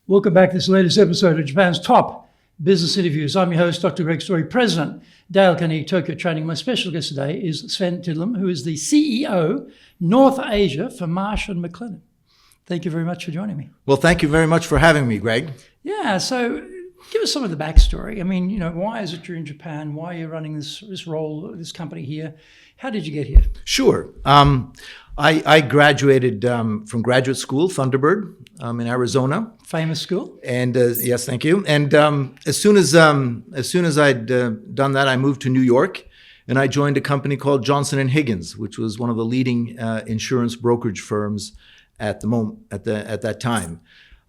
Welcome back to this latest episode of Japan's Top Business Interviews. I'm your host, Dr. Greg Story, President, Dale Carnegie Tokyo Training. My special guest today is Svein Tyldum, who is the CEO, North Asia for Marsh and McLennan. Thank you very much for joining me. Well, thank you very much for having me, Greg. Yeah, so give us some of the backstory. I mean, why is it you're in Japan? Why are you running this role, this company here? How did you get here? Sure. I graduated from graduate school, Thunderbird, in Arizona. Famous school. And yes, thank you. And as soon as I'd done that, I moved to New York, and I joined a company called Johnson & Higgins, which was one of the leading insurance brokerage firms at that time.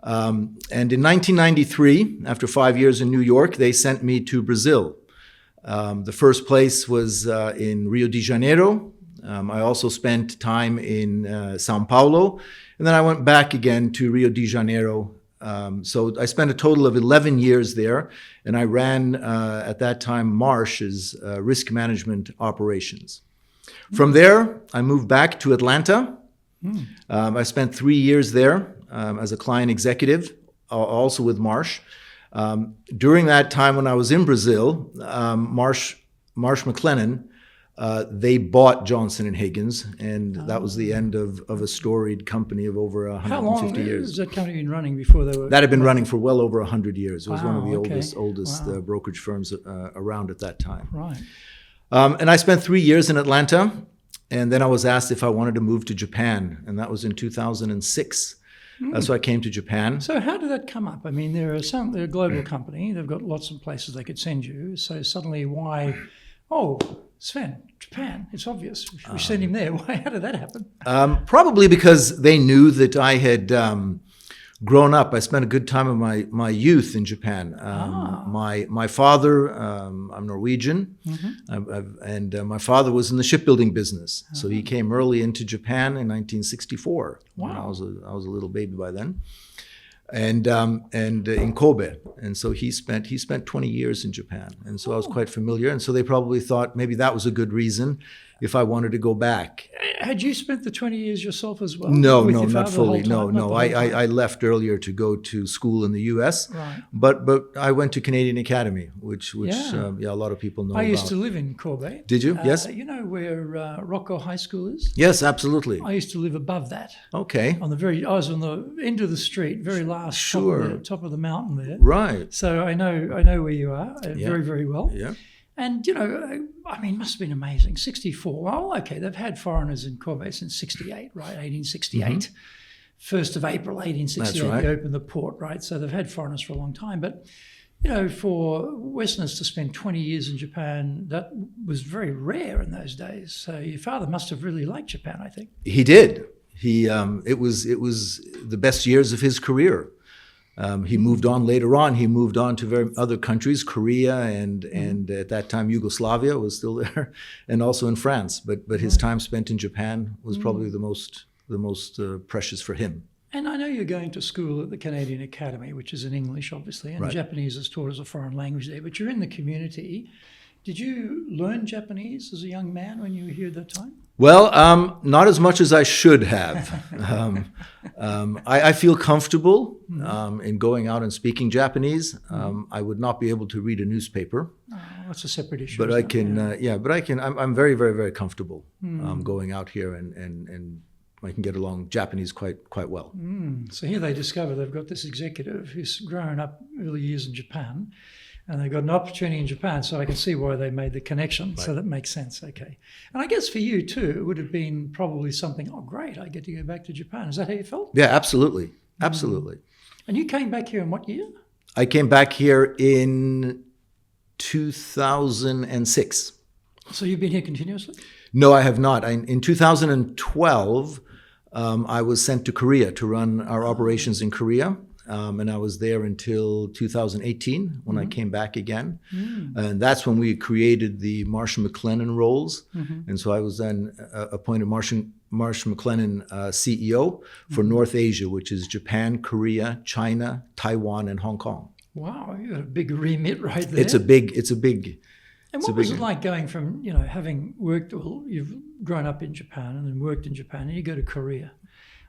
And in 1993, after 5 years in New York, they sent me to Brazil. The first place was in Rio de Janeiro. I also spent time in Sao Paulo, and then I went back again to Rio de Janeiro. So I spent a total of 11 years there, and I ran, at that time, Marsh's risk management operations. From there, I moved back to Atlanta. I spent 3 years there as a client executive, also with Marsh. During that time when I was in Brazil, Marsh McLennan, they bought Johnson & Higgins, and that was the end of a storied company of over 150 years. How long has that company been running before they were? That had been running for well over 100 years. It was one of the oldest Wow. brokerage firms around at that time. Right. And I spent 3 years in Atlanta, and then I was asked if I wanted to move to Japan, and that was in 2006. So I came to Japan. So how did that come up? I mean, they're a global company. They've got lots of places they could send you. So suddenly why, Svein, Japan, it's obvious. We send him there. Why? How did that happen? Probably because they knew that I had grown up. I spent a good time of my youth in Japan. My father, I'm Norwegian, and my father was in the shipbuilding business. So he came early into Japan in 1964. Wow. I was a little baby by then, and in Kobe. And so he spent 20 years in Japan, and so I was quite familiar. And so they probably thought maybe that was a good reason if I wanted to go back. Had you spent the 20 years yourself as well? No, With your not father fully. the whole time? No. I left earlier to go to school in the U.S. Right. But I went to Canadian Academy, which Yeah. a lot of people know I about. used to live in Kobe. Did you? Yes. You know where Rocco High School is? Yes, absolutely. I used to live above that. Okay. I was on the end of the street, very last top of the mountain there. Right. So I know where you are very, very well. Yeah. And, I mean, it must have been amazing. 64. Well, okay, they've had foreigners in Kobe since 68, right? 1868. 1st of April, 1868, That's right. they opened the port, right? So they've had foreigners for a long time. But, for Westerners to spend 20 years in Japan, that was very rare in those days. So your father must have really liked Japan, I think. He did. It was the best years of his career. He moved on later on. He moved on to other countries, Korea and at that time Yugoslavia was still there, and also in France. But his time spent in Japan was probably the most precious for him. And I know you're going to school at the Canadian Academy, which is in English, obviously, and Right. Japanese is taught as a foreign language there. But you're in the community. Did you learn Japanese as a young man when you were here at that time? Well, not as much as I should have. I feel comfortable in going out and speaking Japanese. I would not be able to read a newspaper. Oh, that's a separate issue. But I isn't it? can. I'm very, very, very comfortable going out here, and I can get along Japanese quite well. So here they discover they've got this executive who's grown up early years in Japan, and they've got an opportunity in Japan, so I can see why they made the connection. Right. So that makes sense. Okay. And I guess for you too, it would have been probably something, great, I get to go back to Japan. Is that how you felt? Yeah, absolutely. Absolutely. And you came back here in what year? I came back here in 2006. So you've been here continuously? No, I have not. In 2012, I was sent to Korea to run our operations in Korea. And I was there until 2018 when I came back again. And that's when we created the Marsh and McLennan roles. And so I was then appointed Marsh McLennan CEO for North Asia, which is Japan, Korea, China, Taiwan, and Hong Kong. Wow, you got a big remit right there. It's a big. And what was it like going from, having worked, you've grown up in Japan and then worked in Japan, and you go to Korea.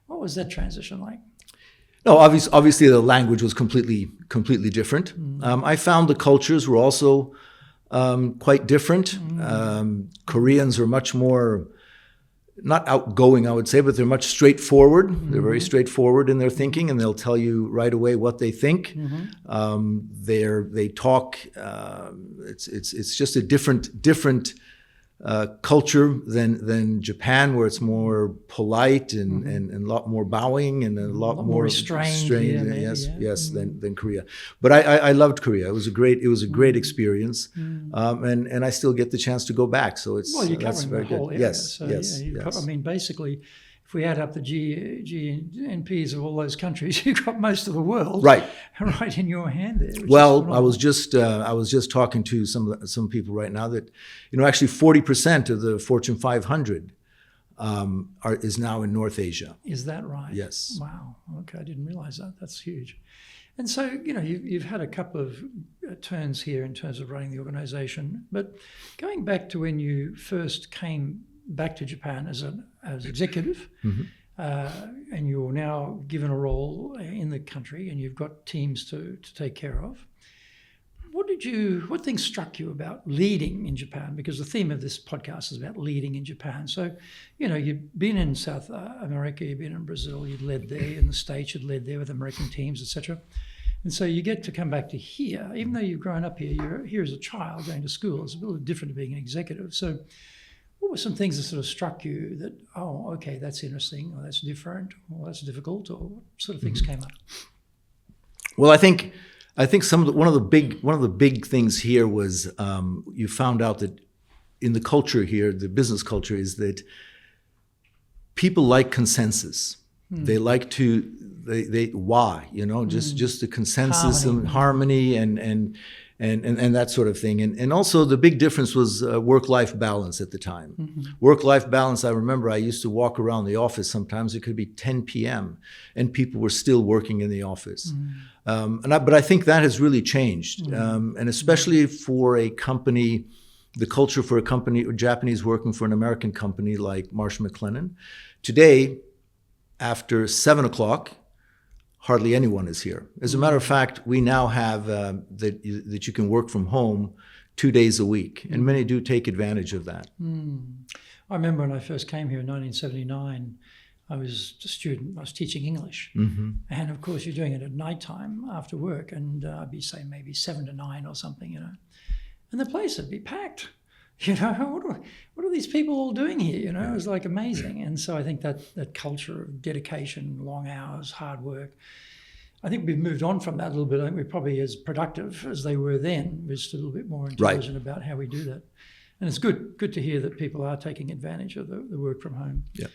What was that transition like? No, obviously the language was completely different. I found the cultures were also quite different. Koreans are much more, not outgoing, I would say, but they're much straightforward. They're very straightforward in their thinking, and they'll tell you right away what they think. They talk. It's just a different culture than Japan, where it's more polite and a lot more bowing and a lot more restrained. Yes, than Korea. But I loved Korea. It was a great experience, and I still get the chance to go back. So it's Well, you're that's covering very the whole good. area. Yes, So, yes, yeah, yes. I mean, basically, if we add up the GNPs of all those countries, you've got most of the world Right. right in your hand there. Which is Well, I phenomenal. was just talking to some people right now that, actually 40% of the Fortune 500 is now in North Asia. Is that right? Yes. Wow. Okay, I didn't realize that. That's huge. And so, you've had a couple of turns here in terms of running the organization. But going back to when you first came back to Japan as executive, and you're now given a role in the country, and you've got teams to take care of. What things struck you about leading in Japan? Because the theme of this podcast is about leading in Japan. So, you've been in South America, you've been in Brazil, you've led there, in the States, you've led there with American teams, etc. And so you get to come back to here, even though you've grown up here, you're here as a child going to school. It's a little different to being an executive. So what were some things that sort of struck you that, oh, okay, that's interesting, or that's different, or that's difficult, or what sort of things came up? Well, I think one of the big things here was you found out that in the culture here, the business culture, is that people like consensus. They like to why, just the consensus and harmony and that sort of thing. And also the big difference was work-life balance at the time. Work-life balance, I remember I used to walk around the office sometimes, it could be 10 p.m. and people were still working in the office. But I think that has really changed. And especially for a company, the culture for a company, or Japanese working for an American company like Marsh McLennan. Today, after 7 o'clock, hardly anyone is here. As a matter of fact, we now have that you can work from home 2 days a week, and many do take advantage of that. I remember when I first came here in 1979, I was a student. I was teaching English, and of course you're doing it at nighttime after work, and I'd be saying maybe 7 to 9 or something, and the place would be packed. What are these people all doing here? It was like amazing. And so I think that culture of dedication, long hours, hard work, I think we've moved on from that a little bit. I think we're probably as productive as they were then. We're just a little bit more intelligent about how we do that. And it's good to hear that people are taking advantage of the work from home. Yeah.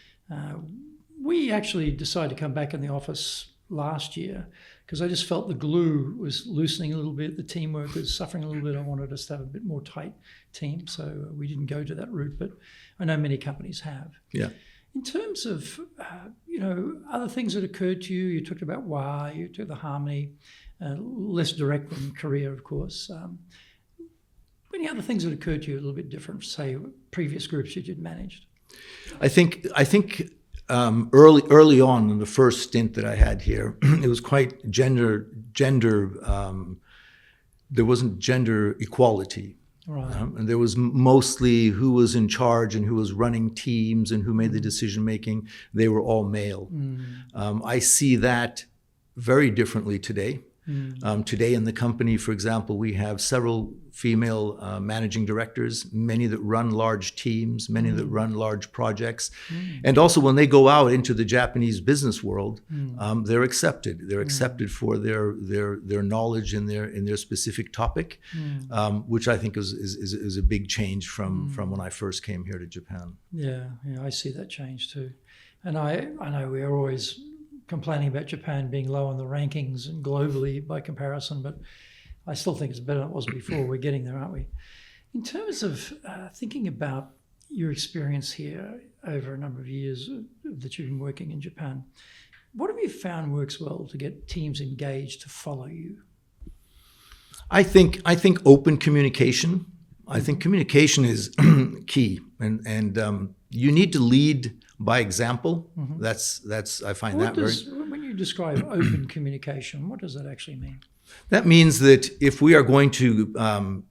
We actually decided to come back in the office last year because I just felt the glue was loosening a little bit. The teamwork was suffering a little bit. I wanted us to have a bit more tight team, so we didn't go to that route, but I know many companies have. Yeah. In terms of, other things that occurred to you, you talked about why, you took the harmony, less direct than Korea, of course. Any other things that occurred to you a little bit different, say, previous groups that you'd managed? I think early on in the first stint that I had here, it was quite gender. There wasn't gender equality, Right. And there was mostly who was in charge and who was running teams and who made the decision making. They were all male. I see that very differently today. Today in the company, for example, we have several female managing directors, many that run large teams, many that run large projects. And also when they go out into the Japanese business world, they're accepted. They're accepted for their knowledge in their specific topic, which I think is a big change from when I first came here to Japan. Yeah, I see that change too. And I know we are always complaining about Japan being low on the rankings and globally by comparison, but I still think it's better than it was before. We're getting there, aren't we? In terms of thinking about your experience here over a number of years that you've been working in Japan, what have you found works well to get teams engaged to follow you? I think open communication. I think communication is key, and you need to lead by example. That's I find that very. When you describe open communication, what does that actually mean? That means that if we are going to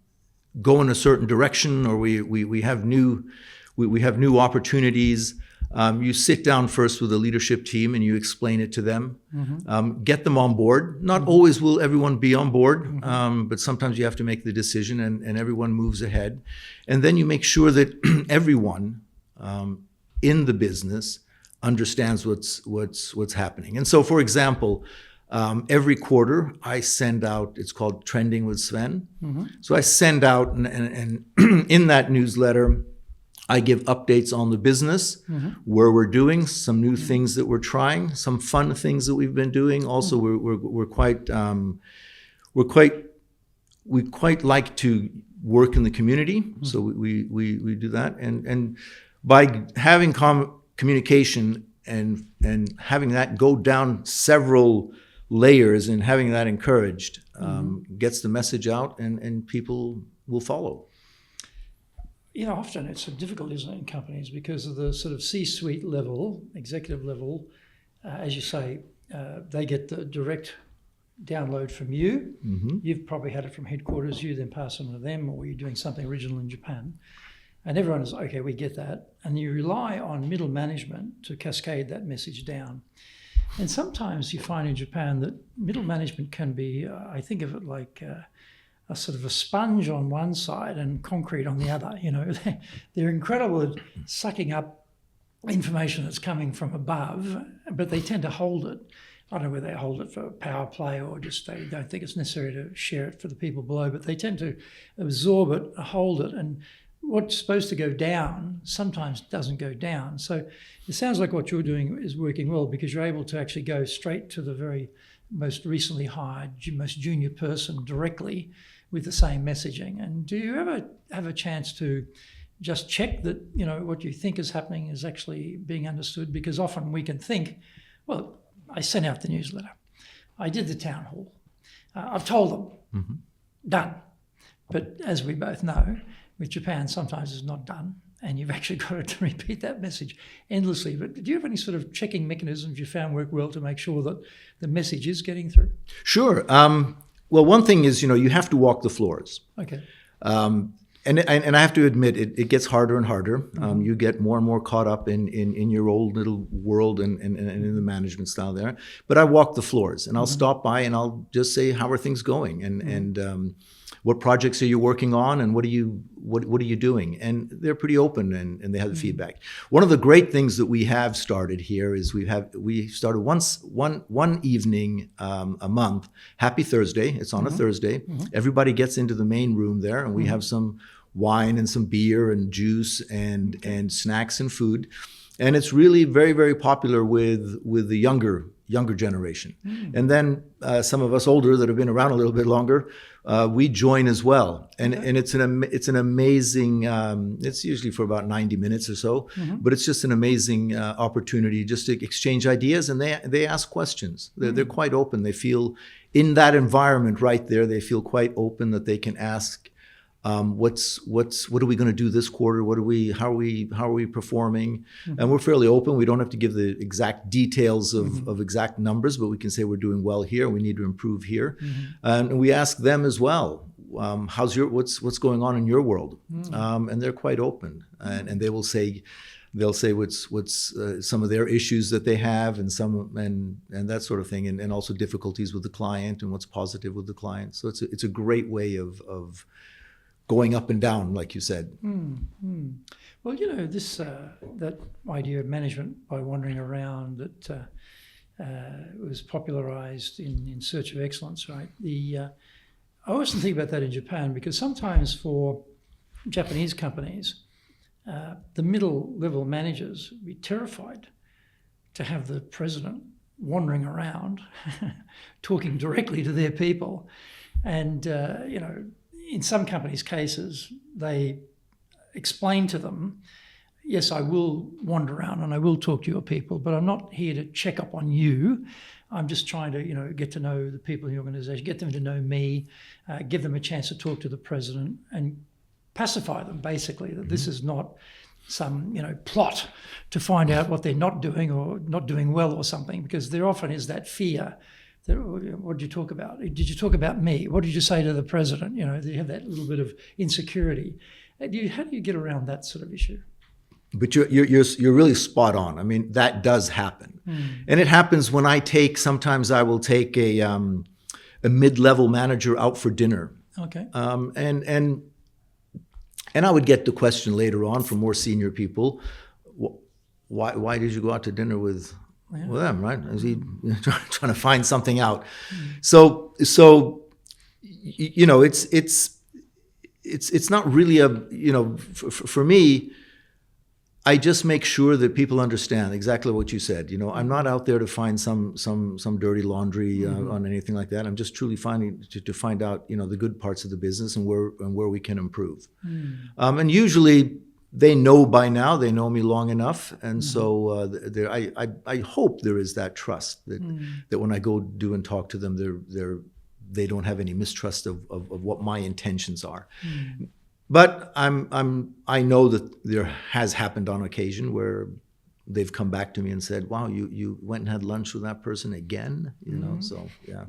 go in a certain direction, or we have new opportunities, you sit down first with the leadership team and you explain it to them. Get them on board. Not always will everyone be on board, but sometimes you have to make the decision, and everyone moves ahead. And then you make sure that everyone in the business understands what's happening. And so, for example, every quarter I send out, it's called Trending with Svein. So I send out, and in that newsletter, I give updates on the business, where we're doing, some new things that we're trying, some fun things that we've been doing. Also, we quite like to work in the community, so we do that. And by having communication and having that go down several layers and having that encouraged, gets the message out, and people will follow. You know, often it's difficult, isn't it, in companies, because of the sort of C-suite level, executive level, as you say, they get the direct download from you. You've probably had it from headquarters, you then pass it on to them, or you're doing something original in Japan. And everyone is, okay, we get that. And you rely on middle management to cascade that message down. And sometimes you find in Japan that middle management can be, I think of it like a sort of a sponge on one side and concrete on the other. You know, they're incredible at sucking up information that's coming from above, but they tend to hold it. I don't know whether they hold it for power play or just they don't think it's necessary to share it for the people below, but they tend to absorb it, hold it, and what's supposed to go down sometimes doesn't go down. So it sounds like what you're doing is working well, because you're able to actually go straight to the very most recently hired, most junior person directly with the same messaging. And do you ever have a chance to just check that, you know, what you think is happening is actually being understood? Because often we can think, well, I sent out the newsletter, I did the town hall, I've told them, done. But as we both know, with Japan, sometimes it's not done, and you've actually got to repeat that message endlessly. But do you have any sort of checking mechanisms you found work well to make sure that the message is getting through? Sure. Well, one thing is, you have to walk the floors. Okay. And I have to admit, it gets harder and harder. You get more and more caught up in your old little world and in the management style there. But I walk the floors, and I'll stop by and I'll just say, how are things going? And what projects are you working on, and what are you doing? And they're pretty open, and they have the feedback. One of the great things that we have started here is we started one evening a month, Happy Thursday. It's on a Thursday. Everybody gets into the main room there, and we have some wine and some beer and juice and snacks and food. And it's really very, very popular with the younger generation. And then some of us older that have been around a little bit longer, we join as well. And it's an amazing, it's usually for about 90 minutes or so, but it's just an amazing opportunity just to exchange ideas, and they ask questions. They're quite open. They feel in that environment right there, they feel quite open that they can ask, what are we going to do this quarter? How are we performing? And we're fairly open. We don't have to give the exact details of exact numbers, but we can say we're doing well here. We need to improve here. And we ask them as well, what's going on in your world? And they're quite open, and they'll say what's some of their issues that they have, and that sort of thing, and also difficulties with the client and what's positive with the client. So it's a great way of going up and down, like you said. Well, this that idea of management by wandering around that was popularized in Search of Excellence, right? I often think about that in Japan, because sometimes for Japanese companies, the middle level managers would be terrified to have the president wandering around talking directly to their people. And, in some companies' cases, they explain to them, yes, I will wander around and I will talk to your people, but I'm not here to check up on you. I'm just trying to, get to know the people in the organization, get them to know me, give them a chance to talk to the president, and pacify them, basically, that this is not some plot to find out what they're not doing or not doing well or something, because there often is that fear. What did you talk about? Did you talk about me? What did you say to the president? You have that little bit of insecurity. How do you get around that sort of issue? But you're really spot on. I mean, that does happen, and it happens when sometimes I will take a mid-level manager out for dinner. Okay. And I would get the question later on from more senior people, why did you go out to dinner with them, right? Is he trying to find something out? So it's not really for me, I just make sure that people understand exactly what you said. I'm not out there to find some dirty laundry on anything like that. I'm just truly to find out the good parts of the business and where we can improve. And usually they know by now. They know me long enough, and so I hope there is that trust that when I go do and talk to them, they don't have any mistrust of what my intentions are. But I know that there has happened on occasion where they've come back to me and said, "Wow, you went and had lunch with that person again," So yeah.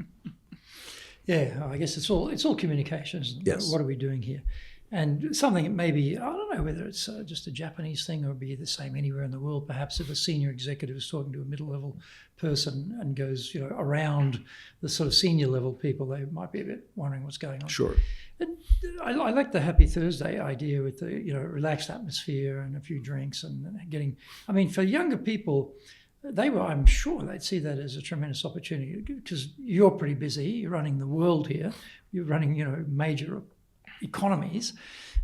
Yeah, I guess it's all communication, isn't it? Yes. What are we doing here? And something maybe, I don't know whether it's just a Japanese thing or be the same anywhere in the world. Perhaps if a senior executive is talking to a middle-level person and goes, around the sort of senior level people, they might be a bit wondering what's going on. Sure. And I like the Happy Thursday idea with the relaxed atmosphere and a few drinks and getting. I mean, for younger people, I'm sure they'd see that as a tremendous opportunity, because you're pretty busy. You're running the world here. You're running major economies,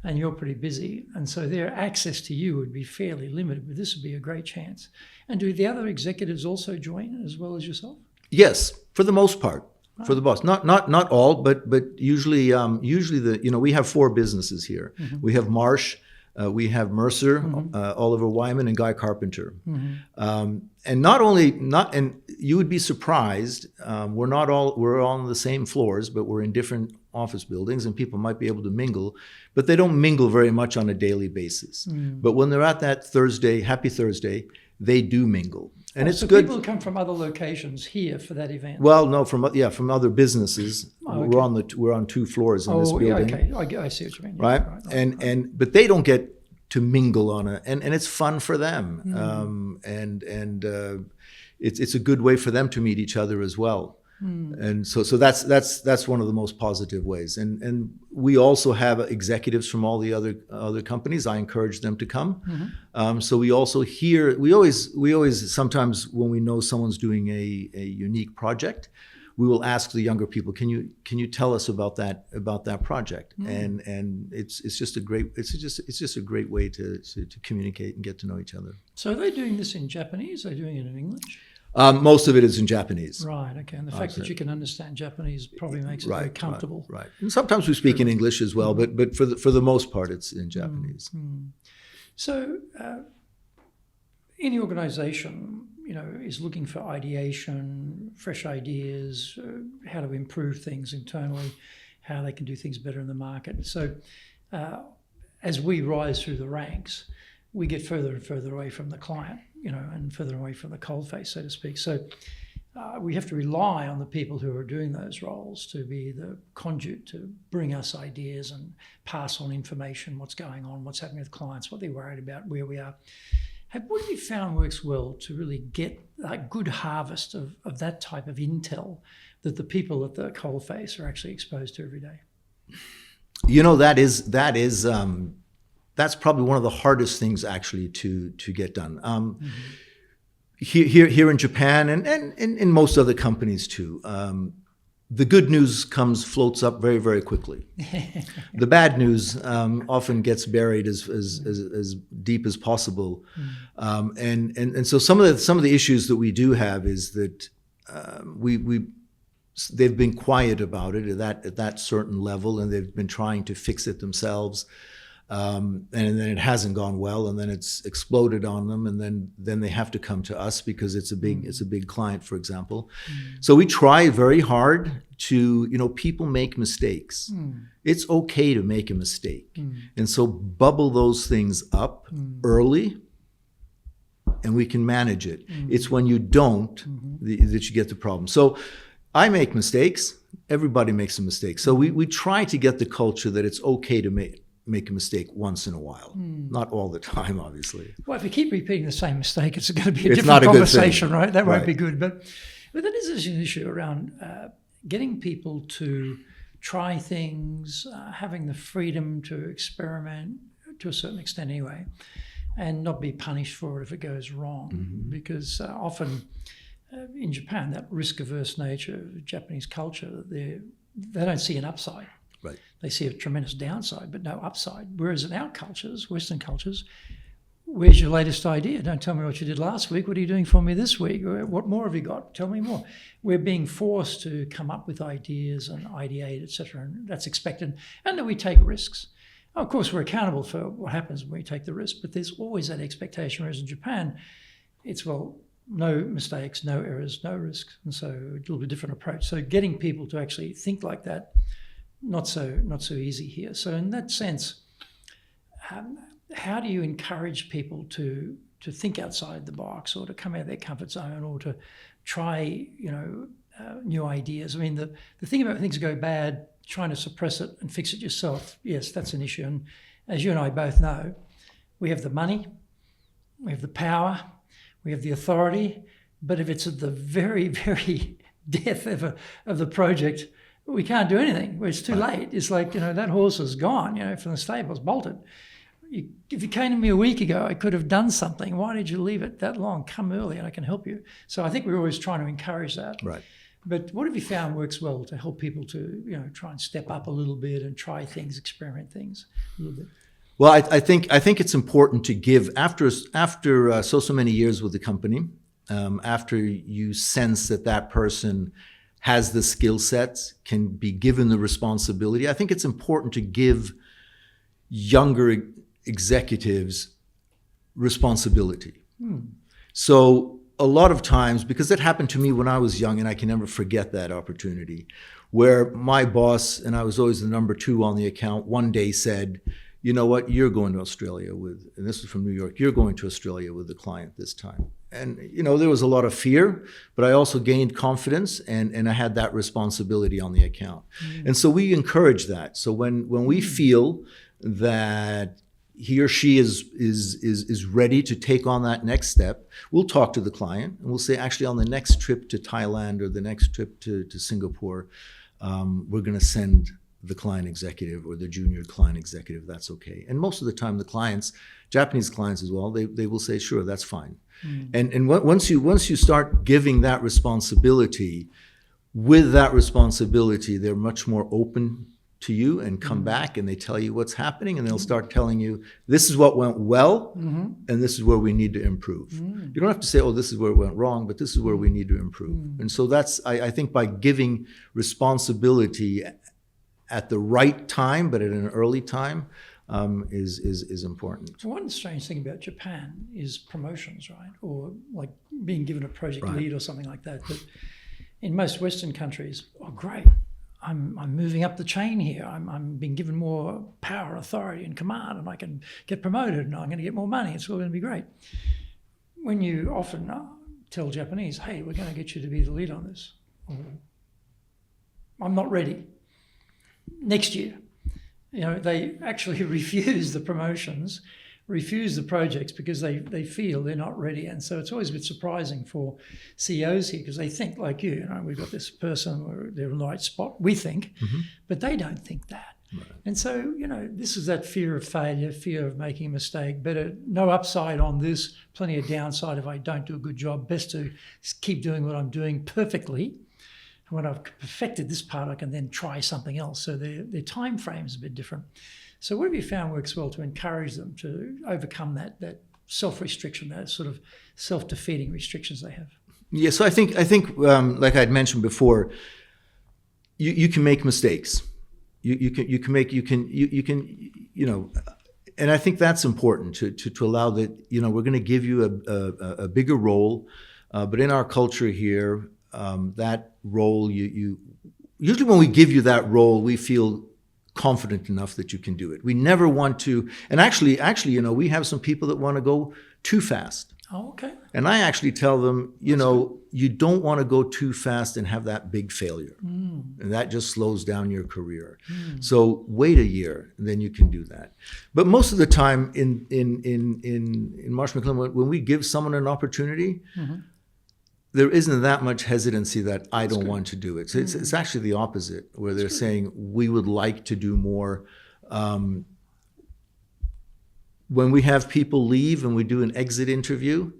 and you're pretty busy, and so their access to you would be fairly limited. But this would be a great chance. And do the other executives also join as well as yourself? Yes, for the most part. For the boss, not all, but usually we have 4 businesses here. We have Marsh, we have Mercer, Oliver Wyman, and Guy Carpenter. And you would be surprised. We're all on the same floors, but we're in different office buildings, and people might be able to mingle, but they don't mingle very much on a daily basis. But when they're at that Happy Thursday, they do mingle. And it's so good. People come from other locations here for that event. Well, no, from other businesses. Oh, okay. We're on 2 floors in this building. Yeah, okay, I see what you mean. Yeah, right. But they don't get to mingle on and it's fun for them. It's a good way for them to meet each other as well. And so that's one of the most positive ways. And we also have executives from all the other companies. I encourage them to come. So we also hear. We always sometimes when we know someone's doing a unique project, we will ask the younger people, can you tell us about that project? And it's just a great way to communicate and get to know each other. So are they doing this in Japanese? Are they doing it in English? Most of it is in Japanese. Right, okay. And the fact that you can understand Japanese probably makes it very comfortable. Right. And sometimes we speak in English as well, but for the most part, it's in Japanese. So any organization, is looking for ideation, fresh ideas, how to improve things internally, how they can do things better in the market. So as we rise through the ranks, we get further and further away from the client, and further away from the coalface, so to speak. So we have to rely on the people who are doing those roles to be the conduit to bring us ideas and pass on information, what's going on, what's happening with clients, what they're worried about, where we are. What have you found works well to really get a good harvest of that type of intel that the people at the coalface are actually exposed to every day? That's probably one of the hardest things actually to get done. Here in Japan and in most other companies too, the good news floats up very, very quickly. The bad news often gets buried as deep as possible. And so some of the issues that we do have is that they've been quiet about it at that certain level, and they've been trying to fix it themselves. and then it hasn't gone well, and then it's exploded on them, and then they have to come to us because it's a big client, for example. So we try very hard to, people make mistakes. It's okay to make a mistake, and so bubble those things up early, and we can manage it. It's when you don't that you get the problem. So I make mistakes. Everybody makes a mistake. So we try to get the culture that it's okay to make a mistake once in a while. Not all the time, obviously. Well, if you keep repeating the same mistake, it's going to be a It's different not a good conversation, thing. right? That won't Right. be good. But that is an issue around getting people to try things, having the freedom to experiment to a certain extent anyway, and not be punished for it if it goes wrong. Because often in Japan, that risk-averse nature of Japanese culture, they don't see an upside. Right. They see a tremendous downside, but no upside. Whereas in our cultures, Western cultures, where's your latest idea? Don't tell me what you did last week. What are you doing for me this week? What more have you got? Tell me more. We're being forced to come up with ideas and ideate, etc., and that's expected. And that we take risks. Of course, we're accountable for what happens when we take the risk, but there's always that expectation. Whereas in Japan, it's, well, no mistakes, no errors, no risks. And so a little bit different approach. So getting people to actually think like that, not so easy here. So in that sense, how do you encourage people to think outside the box, or to come out of their comfort zone, or to try new ideas? I mean, the thing about when things go bad, trying to suppress it and fix it yourself, yes, that's an issue. And as you and I both know, we have the money, we have the power, we have the authority, but if it's at the very, very death of the project, we can't do anything. It's too late. It's like, that horse is gone, from the stables, bolted. If you came to me a week ago, I could have done something. Why did you leave it that long? Come early and I can help you. So I think we're always trying to encourage that. Right. But what have you found works well to help people to, try and step up a little bit and try things, experiment things a little bit? Well, I think it's important to give after so many years with the company, after you sense that person has the skill sets, can be given the responsibility. I think it's important to give younger executives responsibility. So a lot of times, because it happened to me when I was young, and I can never forget that opportunity, where my boss, and I was always the number 2 on the account, one day said, you know what, you're going to Australia with, and this was from New York, you're going to Australia with the client this time. And, there was a lot of fear, but I also gained confidence, and I had that responsibility on the account. And so we encourage that. So when we feel that he or she is ready to take on that next step, we'll talk to the client, and we'll say, actually, on the next trip to Thailand or the next trip to Singapore, we're going to send the client executive or the junior client executive. That's okay. And most of the time, the clients, Japanese clients as well, they will say, sure, that's fine. And once you start giving that responsibility, with that responsibility, they're much more open to you and come back, and they tell you what's happening, and they'll start telling you, this is what went well, and this is where we need to improve. You don't have to say, oh, this is where it went wrong, but this is where we need to improve. And so that's, I think, by giving responsibility at the right time, but at an early time, is important. So one strange thing about Japan is promotions, right? Or like being given a project Right. lead or something like that. But in most Western countries, oh, great, I'm moving up the chain here. I'm being given more power, authority, and command, and I can get promoted, and I'm going to get more money. It's all going to be great. When you often tell Japanese, hey, we're going to get you to be the lead on this, I'm not ready. Next year. They actually refuse the promotions, refuse the projects because they feel they're not ready. And so it's always a bit surprising for CEOs here because they think like you, we've got this person, they're in the right spot, we think, but they don't think that. Right. And so, this is that fear of failure, fear of making a mistake, better no upside on this, plenty of downside if I don't do a good job, best to keep doing what I'm doing perfectly. When I've perfected this part, I can then try something else. So their time frame is a bit different. So what have you found works well to encourage them to overcome that self-restriction, that sort of self-defeating restrictions they have? Yeah, so I think like I'd mentioned before, you can make mistakes. You can I think that's important to allow that, we're going to give you a bigger role, but in our culture here, that role, you usually when we give you that role, we feel confident enough that you can do it. We never want to, and actually, we have some people that want to go too fast. Oh, okay. And I actually tell them, you don't want to go too fast and have that big failure. And that just slows down your career. So wait a year, and then you can do that. But most of the time in Marsh McLennan, when we give someone an opportunity, there isn't that much hesitancy that I don't want to do it. So it's actually the opposite, where they're saying, we would like to do more. When we have people leave and we do an exit interview,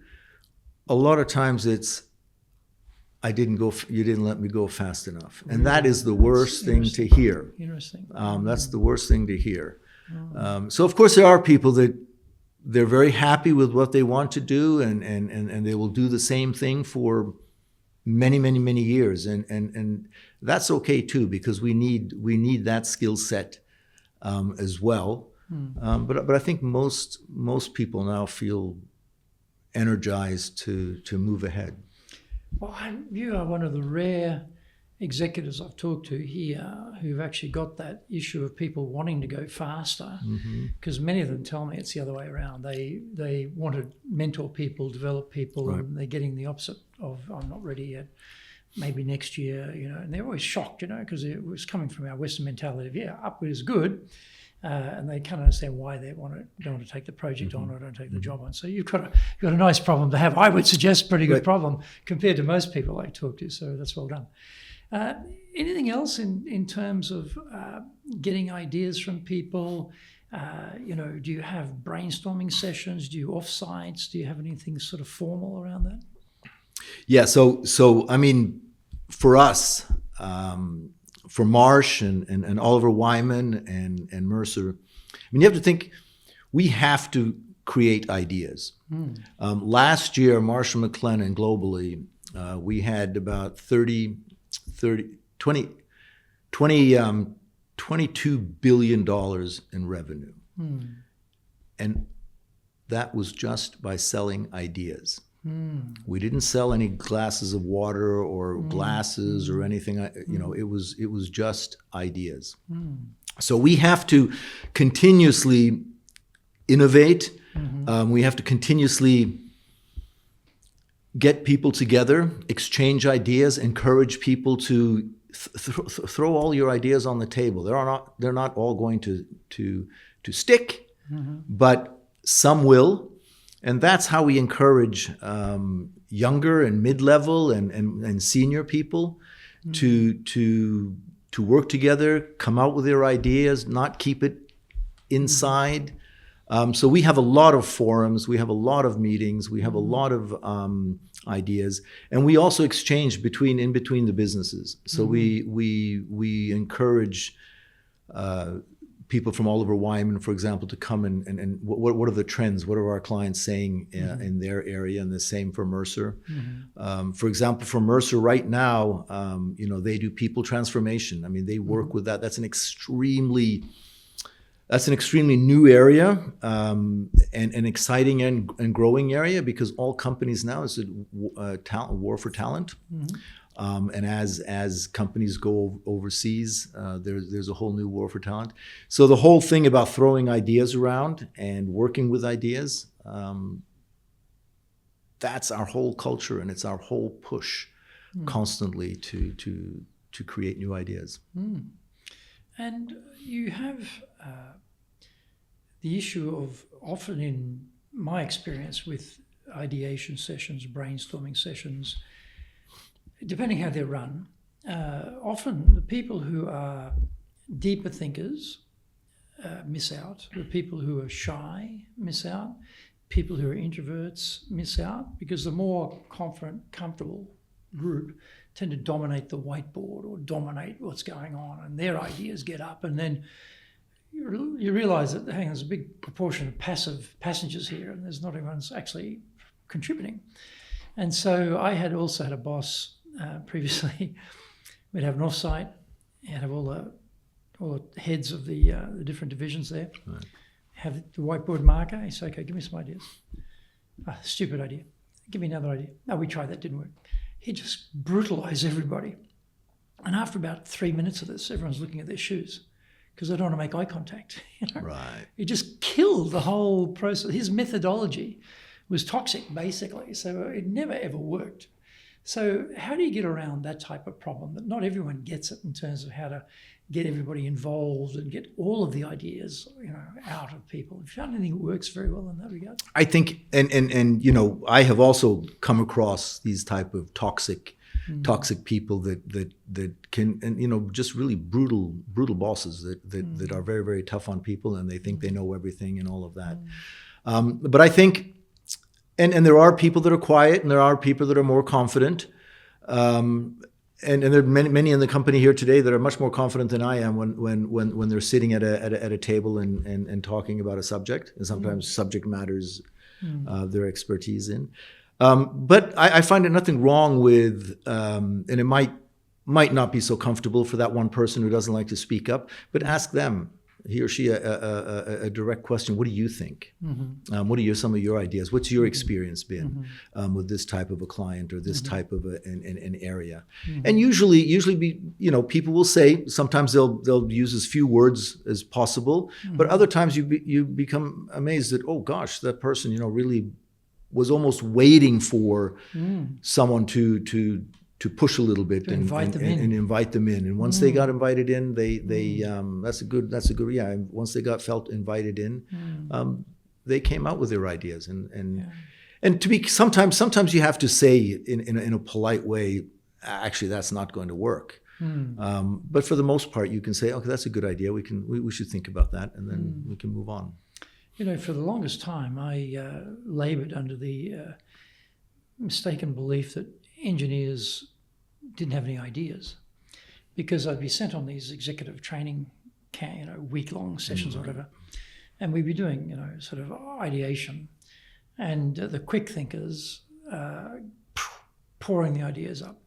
a lot of times it's, you didn't let me go fast enough. And that is the worst thing to hear. Interesting. That's the worst thing to hear. So of course there are people that they're very happy with what they want to do, and they will do the same thing for many, many, many years. And that's okay too, because we need that skill set as well. But I think most people now feel energized to move ahead. Well, you are one of the rare executives I've talked to here who've actually got that issue of people wanting to go faster, because many of them tell me it's the other way around. They want to mentor people, develop people, Right. and they're getting the opposite of, I'm not ready yet, maybe next year, and they're always shocked, because it was coming from our Western mentality of, upward is good. And they can't understand why they don't want to take the project on or don't take the job on. So you've got a nice problem to have. I would suggest pretty good problem compared to most people I talk to. So that's well done. Anything else in terms of getting ideas from people? Do you have brainstorming sessions? Do you offsites? Do you have anything sort of formal around that? Yeah. So I mean, for us. For Marsh and Oliver Wyman and Mercer, I mean, you have to think, we have to create ideas. Last year, Marsh and McLennan globally, we had about $22 billion in revenue. And that was just by selling ideas. We didn't sell any glasses of water or glasses or anything. It was just ideas. So we have to continuously innovate. We have to continuously get people together, exchange ideas, encourage people to throw all your ideas on the table. They're not all going to stick, but some will. And that's how we encourage younger and mid-level and senior people to work together, come out with their ideas, not keep it inside. So we have a lot of forums, we have a lot of meetings, we have a lot of ideas, and we also exchange in between the businesses. So we encourage people from Oliver Wyman, for example, to come and what are the trends? What are our clients saying in their area? And the same for Mercer. For example, for Mercer right now, they do people transformation. I mean, they work with that. That's an extremely new area, and an exciting and growing area, because all companies now is a war for talent. And as companies go overseas, there's a whole new war for talent. So the whole thing about throwing ideas around and working with ideas, that's our whole culture, and it's our whole push constantly to create new ideas. And you have the issue of, often in my experience with ideation sessions, brainstorming sessions, depending how they're run, often the people who are deeper thinkers miss out. The people who are shy miss out. People who are introverts miss out, because the more confident, comfortable group tend to dominate the whiteboard or dominate what's going on, and their ideas get up, and then you realise that there's a big proportion of passive passengers here, and there's not everyone's actually contributing. And so I had also had a boss previously. We'd have an offsite and have all the heads of the different divisions there. Right. have the whiteboard marker. He said, okay, give me some ideas. Stupid idea. Give me another idea. No, we tried that, didn't work. He just brutalised everybody. And after about 3 minutes of this, everyone's looking at their shoes because they don't want to make eye contact. Right. He just killed the whole process. His methodology was toxic, basically. So it never, ever worked. So how do you get around that type of problem that not everyone gets it in terms of how to get everybody involved and get all of the ideas, out of people? Have you found anything that works very well in that regard? I think, and I have also come across these type of toxic people that can, and just really brutal bosses that are very, very tough on people, and they think they know everything and all of that. But I think, and there are people that are quiet, and there are people that are more confident. And there are many in the company here today that are much more confident than I am when they're sitting at a table and talking about a subject, and sometimes subject matters their expertise in. But I find it nothing wrong with, and it might not be so comfortable for that one person who doesn't like to speak up, but ask them, he or she, a direct question. What do you think? What are some of your ideas? What's your experience been with this type of a client or this type of an area? And usually people will say, sometimes they'll use as few words as possible, but other times you become amazed that, oh gosh, that person really was almost waiting for someone to push a little bit and invite them in. And once they got invited in, that's a good once they felt invited in, they came out with their ideas. And to be sometimes you have to say in a polite way, actually that's not going to work. But for the most part, you can say, okay, that's a good idea. We should think about that, and then we can move on. For the longest time, I laboured under the mistaken belief that engineers didn't have any ideas, because I'd be sent on these executive training, week-long sessions or whatever, and we'd be doing, sort of ideation, and the quick thinkers pouring the ideas up,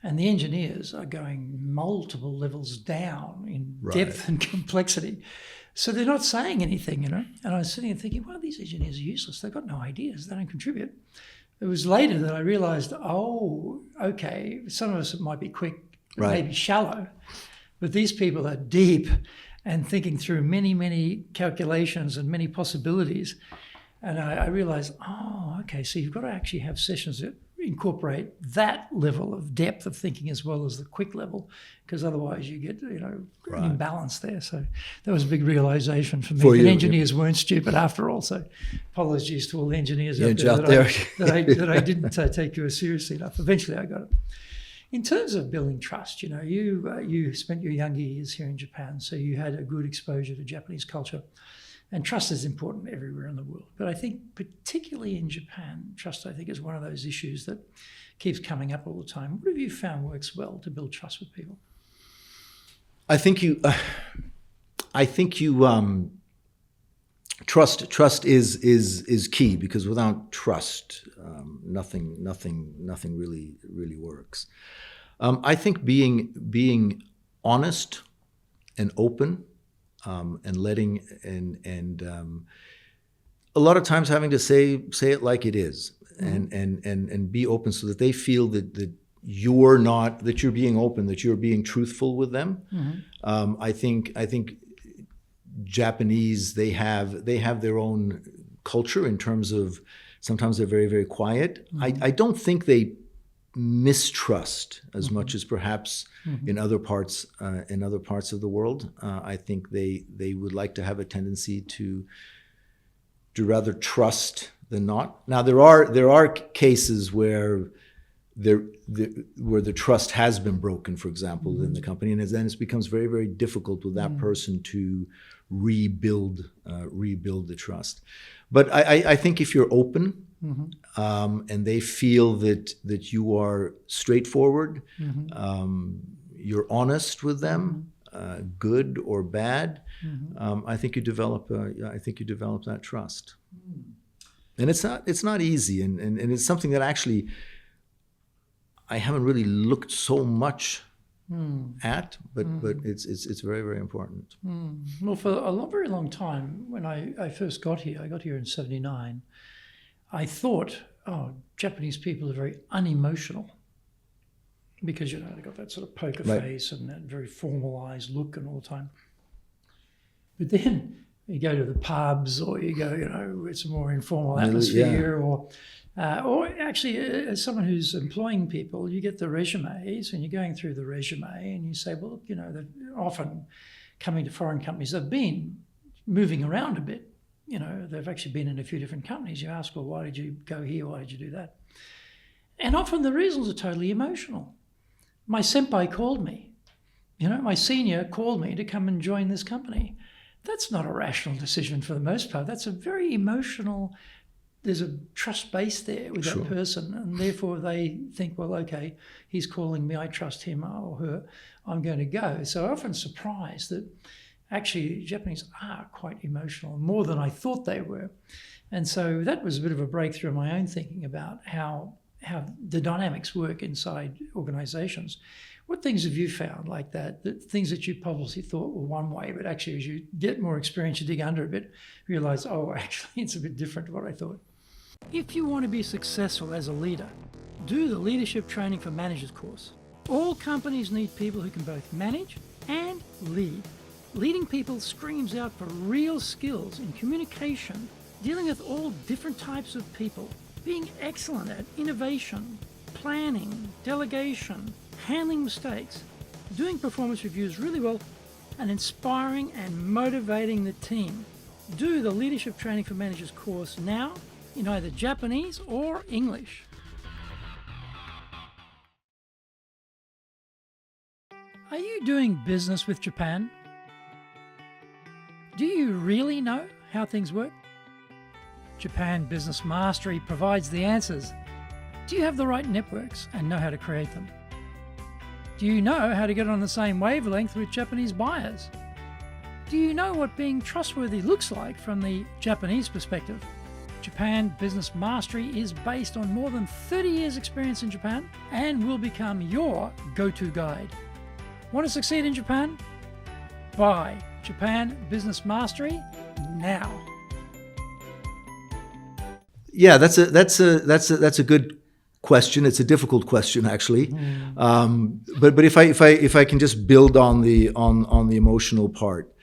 and the engineers are going multiple levels down in depth and complexity. So they're not saying anything, And I was sitting and thinking, well, these engineers are useless. They've got no ideas. They don't contribute. It was later that I realised, oh, okay, some of us might be quick, maybe shallow, but these people are deep and thinking through many, many calculations and many possibilities. And I realised, oh, okay, so you've got to actually have sessions that incorporate that level of depth of thinking as well as the quick level, because otherwise you get, an imbalance there. So that was a big realisation for me. That engineers weren't stupid after all. So apologies to all the engineers out there that I didn't take you as seriously enough. Eventually I got it. In terms of building trust, you spent your younger years here in Japan, so you had a good exposure to Japanese culture. And trust is important everywhere in the world. But I think particularly in Japan, trust, I think, is one of those issues that keeps coming up all the time. What have you found works well to build trust with people? I think trust is key, because without trust, nothing really works. I think being honest and open, and letting and a lot of times having to say it like it is, and be open, so that they feel that you're being open, that you're being truthful with them. I think Japanese, they have their own culture in terms of, sometimes they're very, very quiet. I don't think they mistrust as much as perhaps in other parts of the world. I think they would like to have a tendency to rather trust than not. Now there are cases where the trust has been broken, for example, in the company, and then it becomes very, very difficult with that person to rebuild the trust. But I think if you're open, and they feel that you are straightforward, you're honest with them, good or bad, I think you develop that trust. And it's not easy, and it's something that actually I haven't really looked so much at, but it's very, very important. Well, for a very long time, when I first got here, I got here in '79, I thought, oh, Japanese people are very unemotional because, you know, they've got that sort of poker face and that very formalised look and all the time. But then you go to the pubs, or you go, you know, it's a more informal atmosphere, or actually, as someone who's employing people, you get the resumes, and you're going through the resume, and you say, well, look, you know, they're often coming to foreign companies. They've been moving around a bit. You know, they've actually been in a few different companies. You ask, well, why did you go here? Why did you do that? And often the reasons are totally emotional. My senpai called me. You know, my senior called me to come and join this company. That's not a rational decision for the most part. That's a very emotional, there's a trust base there with that person, and therefore they think, well, okay, he's calling me, I trust him or her, I'm going to go. So I'm often surprised that actually Japanese are quite emotional, more than I thought they were. And so that was a bit of a breakthrough in my own thinking about how the dynamics work inside organisations. What things have you found like that, things that you probably thought were one way, but actually as you get more experience, you dig under a bit, realise, oh, actually it's a bit different to what I thought. If you want to be successful as a leader, do the Leadership Training for Managers course. All companies need people who can both manage and lead. Leading people screams out for real skills in communication, dealing with all different types of people, being excellent at innovation, planning, delegation, handling mistakes, doing performance reviews really well, and inspiring and motivating the team. Do the Leadership Training for Managers course now in either Japanese or English. Are you doing business with Japan? Do you really know how things work? Japan Business Mastery provides the answers. Do you have the right networks and know how to create them? Do you know how to get on the same wavelength with Japanese buyers? Do you know what being trustworthy looks like from the Japanese perspective? Japan Business Mastery is based on more than 30 years' experience in Japan and will become your go-to guide. Want to succeed in Japan? Buy Japan Business Mastery now. Yeah, that's a good question. It's a difficult question, actually. But if I can just build on the emotional part,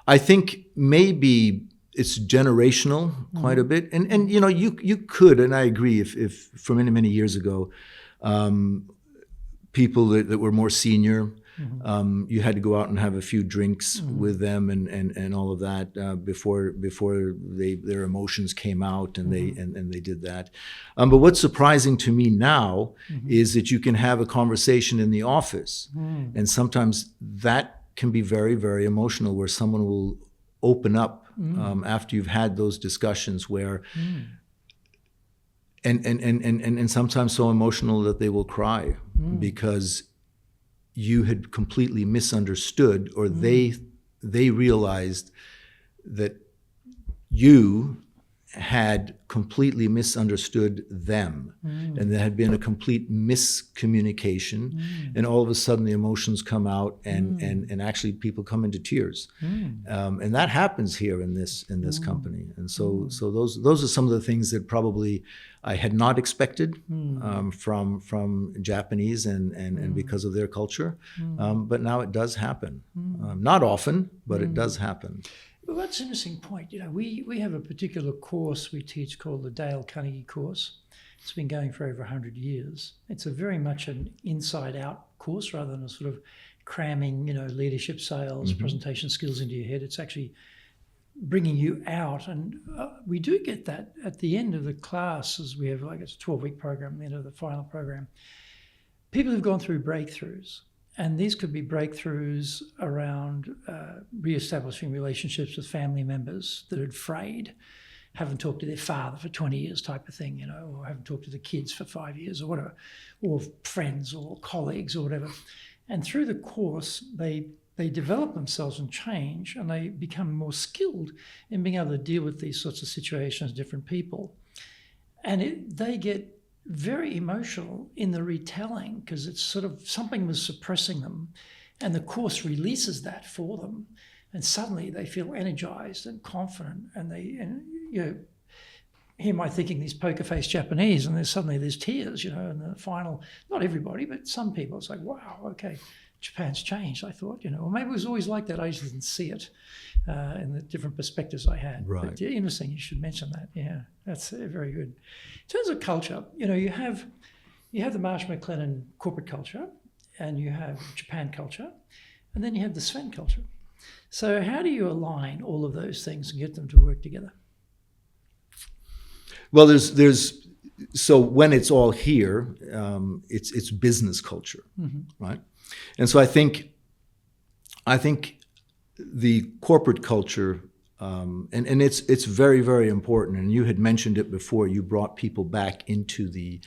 I think maybe it's generational quite a bit, and you know, you could, and I agree, if from many years ago, people that were more senior, you had to go out and have a few drinks with them and all of that before their emotions came out, and they did that. But what's surprising to me now is that you can have a conversation in the office, and sometimes that can be very, very emotional, where someone will open up after you've had those discussions where and sometimes so emotional that they will cry because you had completely misunderstood, or they realized that you had completely misunderstood them, and there had been a complete miscommunication, and all of a sudden the emotions come out, and actually people come into tears, and that happens here in this company, and so those are some of the things that probably I had not expected from Japanese and because of their culture, but now it does happen, not often, but it does happen. Well, that's an interesting point. You know, we have a particular course we teach called the Dale Carnegie course. It's been going for over 100 years. It's a very much an inside-out course rather than a sort of cramming, you know, leadership, sales, presentation skills into your head. It's actually bringing you out, and we do get that at the end of the class, as we have, like, it's a 12-week program, the end of the final program. People who've gone through breakthroughs. And these could be breakthroughs around re-establishing relationships with family members that had frayed, haven't talked to their father for 20 years type of thing, you know, or haven't talked to the kids for 5 years or whatever, or friends or colleagues or whatever. And through the course, they develop themselves and change, and they become more skilled in being able to deal with these sorts of situations, different people. And they get very emotional in the retelling, because it's sort of something was suppressing them, and the course releases that for them, and suddenly they feel energized and confident, and here am I thinking these poker-faced Japanese, and suddenly there's tears, in the final, not everybody, but some people, it's like, wow, okay, Japan's changed, I thought, or maybe it was always like that, I just didn't see it in the different perspectives I had. Right. But interesting, you should mention that. Yeah, that's very good. In terms of culture, you have the Marsh McLennan corporate culture, and you have Japan culture, and then you have the Svein culture. So how do you align all of those things and get them to work together? Well, so when it's all here, it's business culture, right? And so I think the corporate culture, and it's very, very important. And you had mentioned it before. You brought people back into the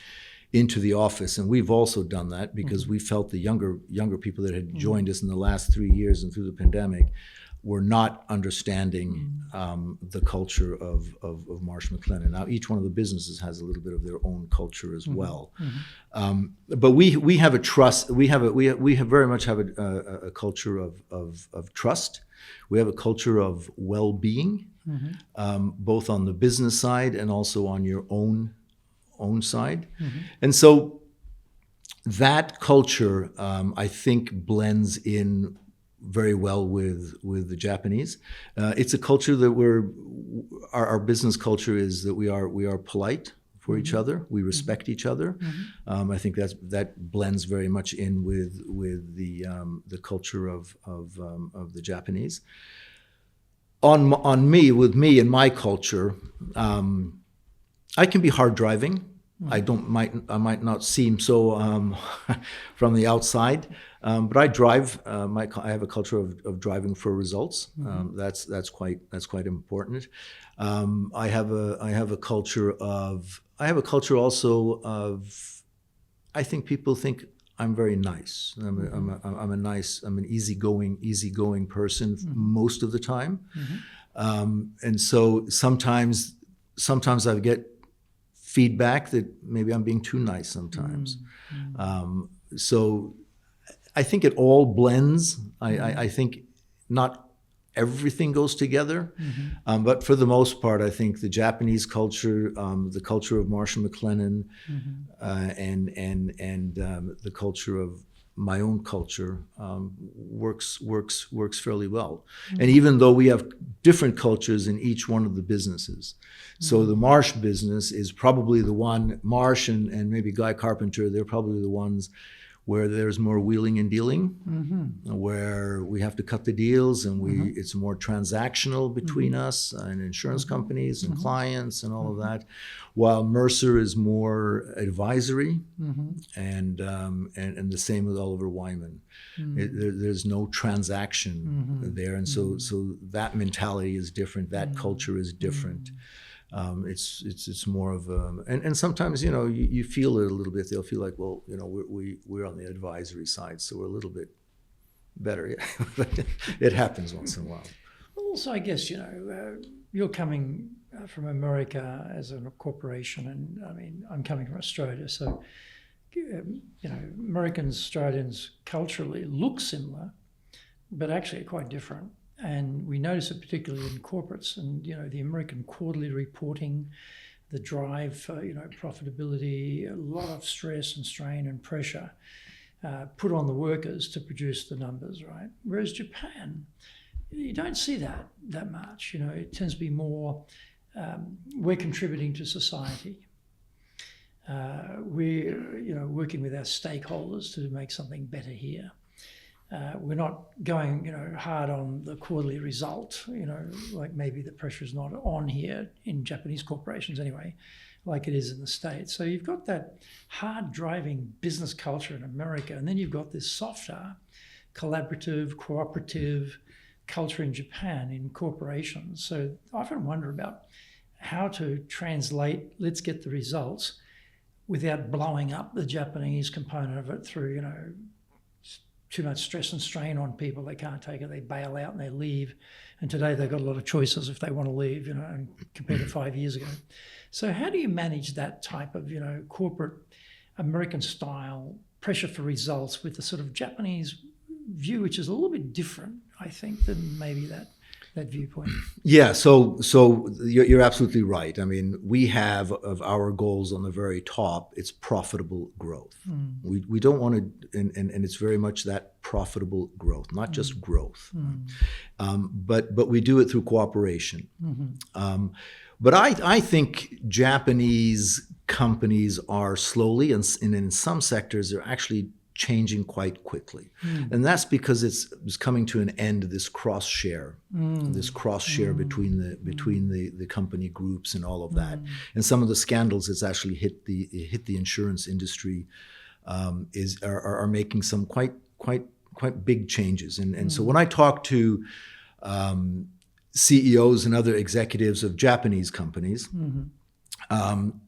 office, and we've also done that because we felt the younger people that had joined us in the last 3 years and through the pandemic were not understanding the culture of Marsh McLennan. Now, each one of the businesses has a little bit of their own culture as well, but we have a trust. We very much have a culture of trust. We have a culture of well-being, both on the business side and also on your own side, and so that culture, I think, blends in very well with the Japanese. It's a culture that our business culture is that we are polite for each other. We respect each other. I think that blends very much in with the culture of the Japanese. With me and my culture, I can be hard driving. I might not seem so from the outside, but I drive. I have a culture of driving for results. That's quite important. I have a culture also of. I think people think I'm very nice. I'm an easygoing person most of the time, and so sometimes I get feedback that maybe I'm being too nice sometimes. So I think it all blends. I think not everything goes together, but for the most part, I think the Japanese culture, the culture of Marsh and McLennan, and the culture of my own culture works fairly well. And even though we have different cultures in each one of the businesses, so the Marsh business is probably the one, Marsh and maybe Guy Carpenter, they're probably the ones where there's more wheeling and dealing, where we have to cut the deals, and it's more transactional between us and insurance companies and clients and all of that, while Mercer is more advisory, and the same with Oliver Wyman. There's no transaction there, and so that mentality is different. That culture is different. It's more of and sometimes you feel it a little bit. They'll feel like, well, we're on the advisory side, so we're a little bit better. It happens once in a while. Also, I guess you're coming from America as a corporation, and I mean I'm coming from Australia, so Americans, Australians culturally look similar, but actually are quite different. And we notice it particularly in corporates, and the American quarterly reporting, the drive for profitability, a lot of stress and strain and pressure put on the workers to produce the numbers, right? Whereas Japan, you don't see that much. It tends to be more we're contributing to society. We're working with our stakeholders to make something better here. We're not going, hard on the quarterly result, like maybe the pressure is not on here in Japanese corporations anyway, like it is in the States. So you've got that hard driving business culture in America, and then you've got this softer, collaborative, cooperative culture in Japan in corporations. So I often wonder about how to translate, let's get the results, without blowing up the Japanese component of it through, too much stress and strain on people. They can't take it. They bail out and they leave. And today they've got a lot of choices if they want to leave, and compared to 5 years ago. So how do you manage that type of, corporate American style pressure for results with the sort of Japanese view, which is a little bit different, I think, than maybe that viewpoint? Yeah, so you're absolutely right. I mean, we have of our goals on the very top, it's profitable growth. We don't want to, and it's very much that profitable growth, not just growth, but we do it through cooperation. But I think Japanese companies are slowly, and in some sectors, they're actually changing quite quickly. And that's because it's coming to an end, this cross share between the company groups and all of that. And some of the scandals that's actually hit the insurance industry are making some quite big changes. And so when I talk to CEOs and other executives of Japanese companies,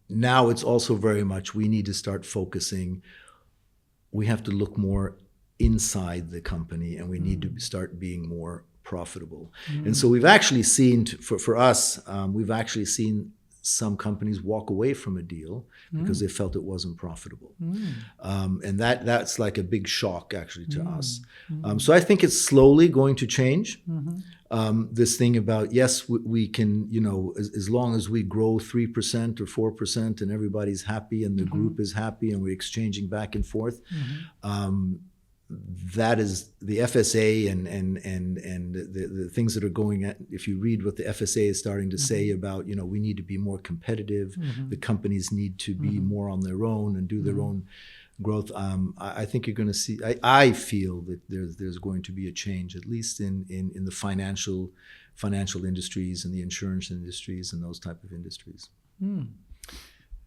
now it's also very much we need to start focusing. We have to look more inside the company, and we need to start being more profitable. And so we've actually seen, for us, we've actually seen some companies walk away from a deal because they felt it wasn't profitable. And that's like a big shock actually to us. So I think it's slowly going to change. This thing about, yes, we can, as long as we grow 3% or 4% and everybody's happy and the group is happy and we're exchanging back and forth, that is the FSA and the things that are going at. If you read what the FSA is starting to say about, we need to be more competitive, the companies need to be more on their own and do their own growth. I think you're going to see. I feel that there's going to be a change, at least in the financial industries and the insurance industries and those type of industries.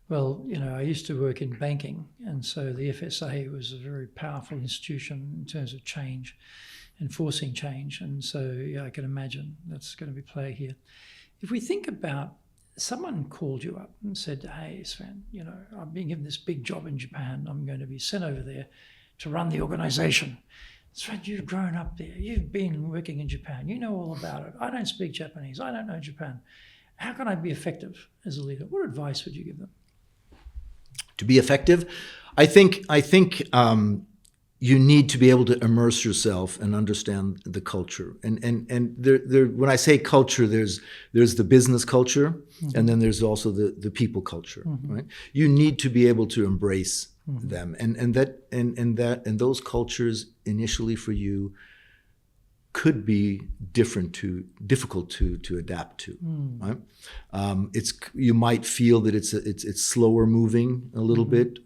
Well, I used to work in banking, and so the FSA was a very powerful institution in terms of change, enforcing change. And so, I can imagine that's going to be play here. If we think about someone called you up and said, "Hey, Svein, I'm being given this big job in Japan. I'm going to be sent over there to run the organization. Svein, you've grown up there. You've been working in Japan. You know all about it. I don't speak Japanese. I don't know Japan. How can I be effective as a leader?" What advice would you give them? To be effective, I think you need to be able to immerse yourself and understand the culture. And there, when I say culture, there's the business culture, and then there's also the people culture. Right? You need to be able to embrace them, and those cultures initially for you could be difficult to adapt to. Right? You might feel that it's slower moving a little bit.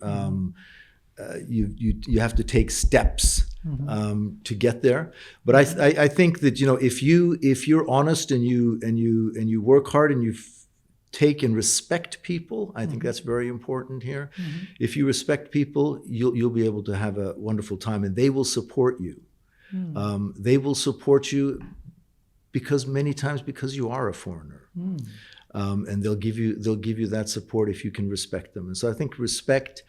You have to take steps to get there. But I think that if you're honest and you work hard and you take and respect people, I think that's very important here. If you respect people, you'll be able to have a wonderful time, and they will support you. They will support you because you are a foreigner, and they'll give you that support if you can respect them. And so I think respect,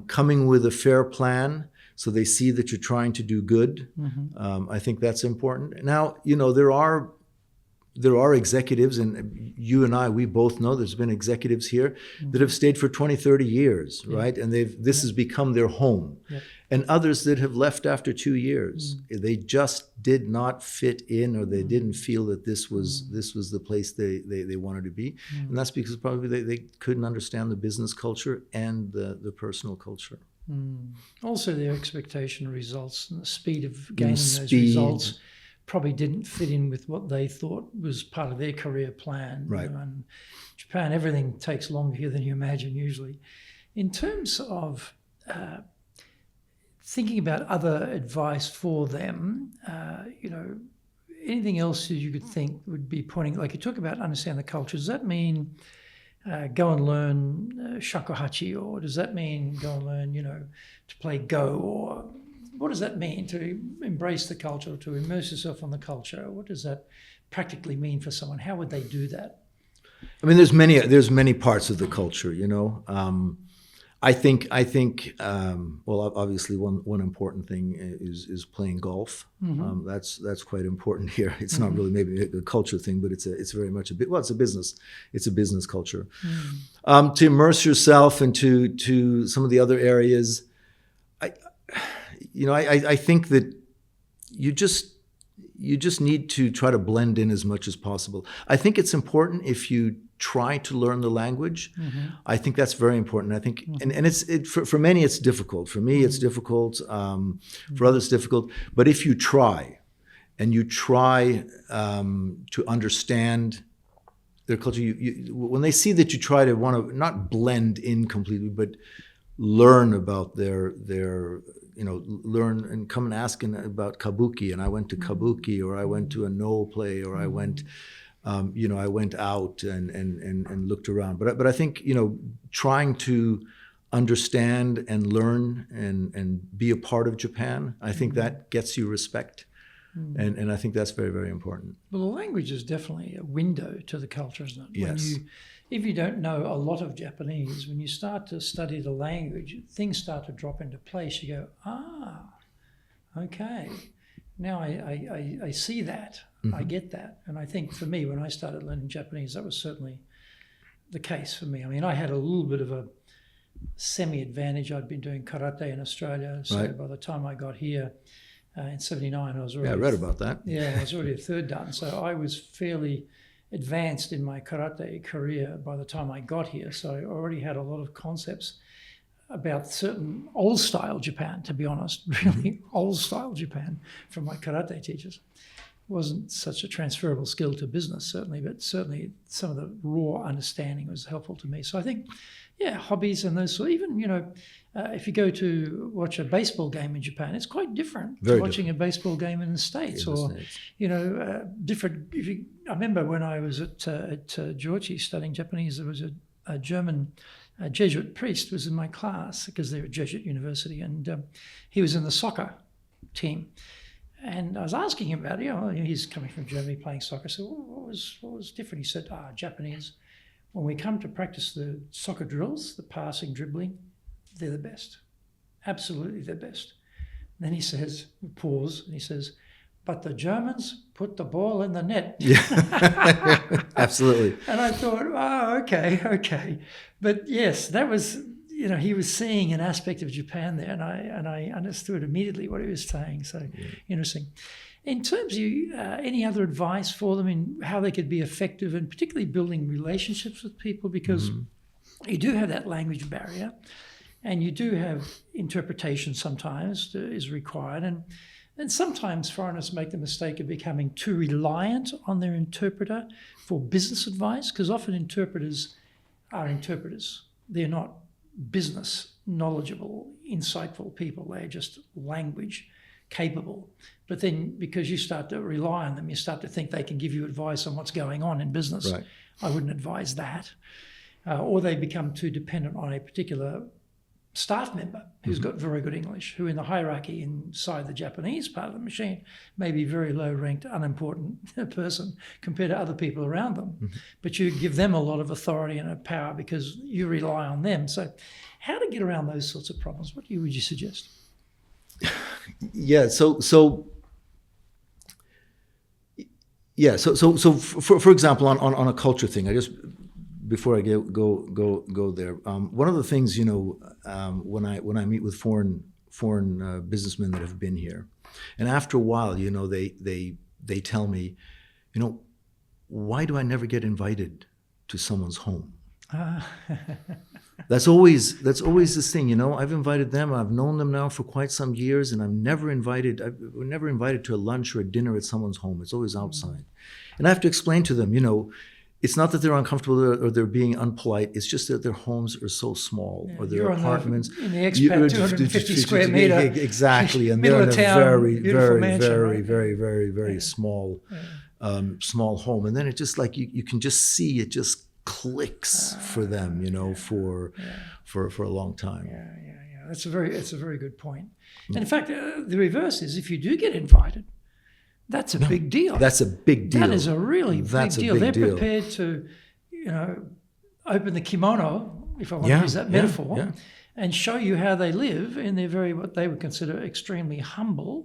coming with a fair plan, so they see that you're trying to do good. I think that's important. Now, there are executives, and you and I, we both know there's been executives here that have stayed for 20, 30 years, right? And this has become their home. And others that have left after 2 years. They just did not fit in, or they didn't feel that this was the place they wanted to be. And that's because probably they couldn't understand the business culture and the personal culture. Also, their expectation of results and the speed of gaining those results probably didn't fit in with what they thought was part of their career plan. Right. In Japan, everything takes longer here than you imagine usually. In terms of thinking about other advice for them, anything else that you could think would be pointing, like you talk about understand the culture, does that mean go and learn shakuhachi, or does that mean go and learn, to play Go, or what does that mean to embrace the culture, to immerse yourself in the culture? What does that practically mean for someone? How would they do that? I mean, there's many parts of the culture, I think. Well, obviously, one important thing is playing golf. That's quite important here. It's not really maybe a culture thing, but it's very much it's a business. It's a business culture. To immerse yourself into some of the other areas, I think that you just need to try to blend in as much as possible. I think it's important if you try to learn the language. I think that's very important. I think, and for many it's difficult. For me, it's difficult. For others, it's difficult. But if you try, and you try to understand their culture, when they see that you try to want to not blend in completely, but learn about their learn and come and ask about kabuki, and I went to kabuki, or I went to a no play, or I went. I went out and looked around. But I think, trying to understand and learn and be a part of Japan, I think that gets you respect. And I think that's very, very important. Well, the language is definitely a window to the culture, isn't it? Yes. If you don't know a lot of Japanese, when you start to study the language, things start to drop into place. You go, okay. Now I see that. I get that. And I think for me, when I started learning Japanese, that was certainly the case for me. I mean, I had a little bit of a semi-advantage. I'd been doing karate in Australia. So by the time I got here in 79, I was already... Yeah, I read about that. Yeah, I was already a third dan. So I was fairly advanced in my karate career by the time I got here. So I already had a lot of concepts about certain old-style Japan, to be honest, really old-style Japan from my karate teachers. Wasn't such a transferable skill to business, certainly, but certainly some of the raw understanding was helpful to me. So I think, hobbies and those sort. Even if you go to watch a baseball game in Japan, it's quite different to watching a baseball game in the States, different. I remember when I was at Georgie studying Japanese, there was a German Jesuit priest was in my class because they're at Jesuit University, and he was in the soccer team. And I was asking him about it. He's coming from Germany playing soccer. So what was different? He said, Japanese, when we come to practice the soccer drills, the passing, dribbling, they're the best. Absolutely the best. And then he says, pause, and he says, but the Germans put the ball in the net. Yeah, absolutely. And I thought, okay. But yes, that was... he was seeing an aspect of Japan there, and I understood immediately what he was saying. So interesting. In terms of any other advice for them in how they could be effective, and particularly building relationships with people, because you do have that language barrier, and you do have interpretation sometimes is required, and sometimes foreigners make the mistake of becoming too reliant on their interpreter for business advice, because often interpreters are interpreters. They're not business knowledgeable, insightful people. They're just language capable. But then because you start to rely on them, you start to think they can give you advice on what's going on in business. Right. I wouldn't advise that. Or they become too dependent on a particular staff member who's got very good English, who in the hierarchy inside the Japanese part of the machine may be very low-ranked, unimportant person compared to other people around them. But you give them a lot of authority and power because you rely on them. So how to get around those sorts of problems? Would you suggest? So for example, on a culture thing, before I go there, one of the things when I meet with foreign businessmen that have been here, and after a while, they tell me, why do I never get invited to someone's home? That's always this thing, I've invited them. I've known them now for quite some years, and we're never invited to a lunch or a dinner at someone's home. It's always outside, and I have to explain to them, it's not that they're uncomfortable or they're being unpolite. It's just that their homes are so small, or their apartments. In the expat, 250 square meter. Exactly, and they're in a very small home. And then it just you can just see it just clicks for them, for a long time. Yeah. That's a very good point. And in fact, the reverse is if you do get invited, that's a big deal. That's a big deal. That is a really big deal. They're prepared to, open the kimono, if I want to use that metaphor, and show you how they live in their very, what they would consider extremely humble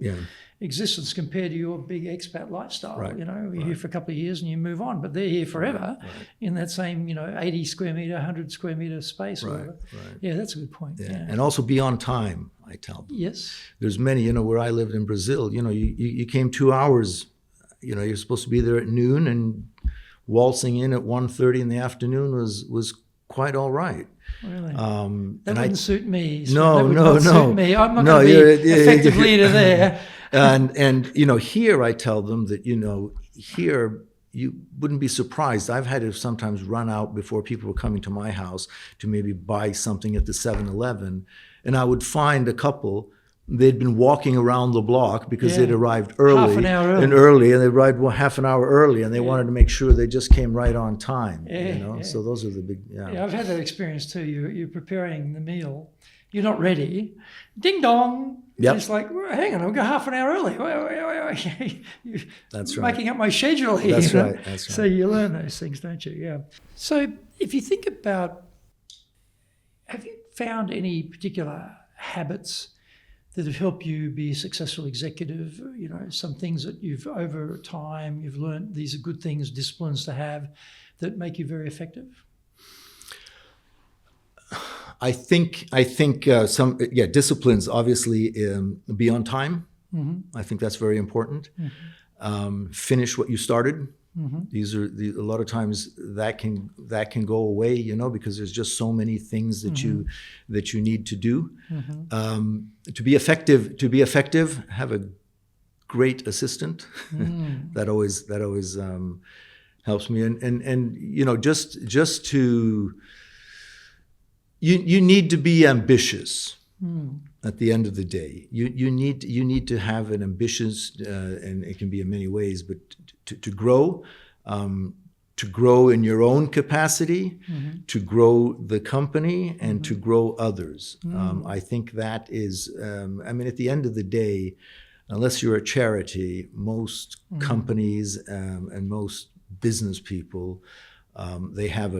existence compared to your big expat lifestyle. Right. You know, you're here for a couple of years and you move on, but they're here forever in that same, 80 square metre, 100 square metre space or whatever. Right. Yeah, that's a good point. Yeah. And also be on time, I tell them. Yes. There's many, where I lived in Brazil, you came 2 hours, you're supposed to be there at noon, and waltzing in at 1:30 in the afternoon was quite all right. Really? That wouldn't suit me. No, that would no, not no. Suit me. I'm not going to be effective leader there. And here I tell them that, here you wouldn't be surprised. I've had to sometimes run out before people were coming to my house to maybe buy something at the 7-Eleven, and I would find a couple. They'd been walking around the block because they'd arrived early. Half an hour early. And they arrived half an hour early, and they wanted to make sure they just came right on time. So those are the big. Yeah, I've had that experience too. You're preparing the meal, you're not ready. Ding dong. Yep. It's like, well, hang on, I'll go half an hour early. You're That's right. making up my schedule here. That's right. That's right. So you learn those things, don't you? Yeah. So if you think about, have you found any particular habits that have helped you be a successful executive? Some things that over time you've learned, these are good things, disciplines to have that make you very effective? I think some disciplines, obviously, be on time. Mm-hmm. I think that's very important. Mm-hmm. Finish what you started. Mm-hmm. These are a lot of times that can go away, because there's just so many things that you need to do. Mm-hmm. To be effective, have a great assistant. That always helps me. And just to you need to be ambitious. At the end of the day, you need to have an ambitious, and it can be in many ways, but to grow in your own capacity, to grow the company, and to grow others. I think that is, at the end of the day, unless you're a charity, most companies and most business people, they have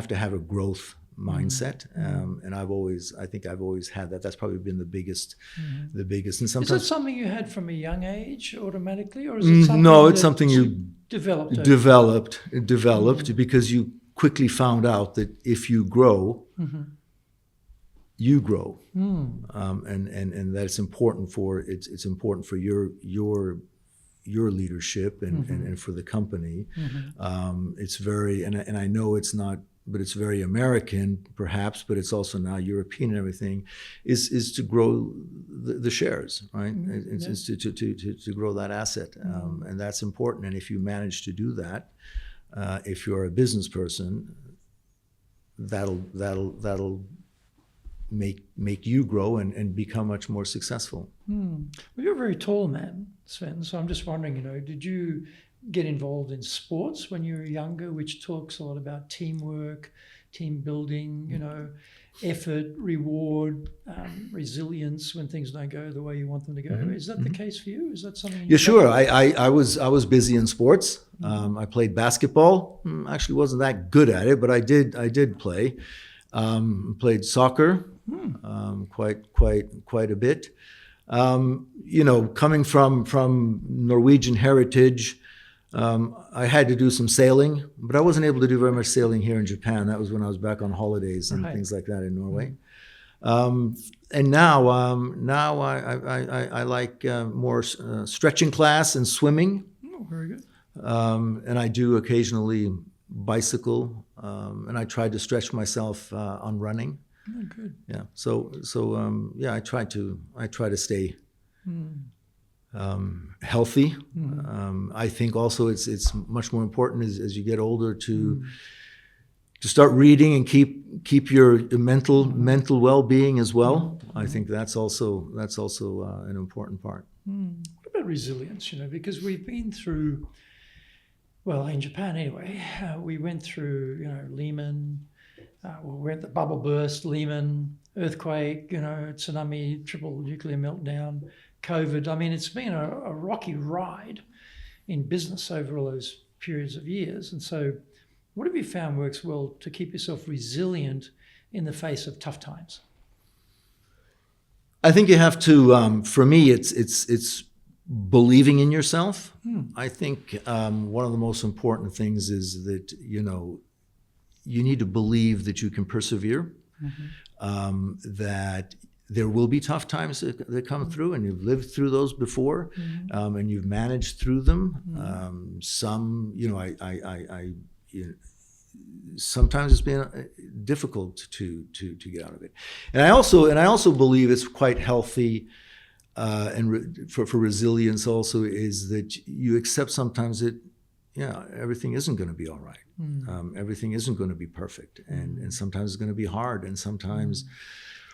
to have a growth mindset, and I think I've always had that. That's probably been the biggest. And sometimes, is it something you had from a young age automatically, or is it something? No, it's something you developed because you quickly found out that if you grow, you grow, and that's important it's important for your leadership and for the company. It's very, and I know it's not. But it's very American, perhaps, but it's also now European and everything, is to grow the shares, right? It's to grow that asset, and that's important. And if you manage to do that, if you're a business person, that'll make you grow and become much more successful. Well, you're a very tall man, Sven. So I'm just wondering, did you get involved in sports when you were younger, which talks a lot about teamwork, team building, effort, reward, resilience when things don't go the way you want them to go. Is that the case for you? Is that something? Yeah, sure. I was busy in sports. I played basketball. Actually, wasn't that good at it, but I did play. Played soccer, quite a bit. Coming from Norwegian heritage. I had to do some sailing, but I wasn't able to do very much sailing here in Japan. That was when I was back on holidays and things like that in Norway. And now I like more stretching class and swimming. Oh, very good. And I do occasionally bicycle, and I try to stretch myself on running. Oh, good. Yeah. So I try to stay healthy. I think also it's much more important as you get older to start reading and keep your mental well-being as well. I think that's also an important part. What about resilience? Because we've been through, well, in Japan anyway, we went through Lehman, we had the bubble burst, Lehman, earthquake, tsunami, triple nuclear meltdown, COVID. It's been a rocky ride in business over all those periods of years. And so what have you found works well to keep yourself resilient in the face of tough times? I think you have to. For me, it's believing in yourself. I think one of the most important things is that you need to believe that you can persevere. That there will be tough times that come through, and you've lived through those before, and you've managed through them. Some, sometimes it's been difficult to get out of it. And I also believe it's quite healthy, for resilience also, is that you accept sometimes that everything isn't going to be all right. Everything isn't going to be perfect, and sometimes it's going to be hard, and sometimes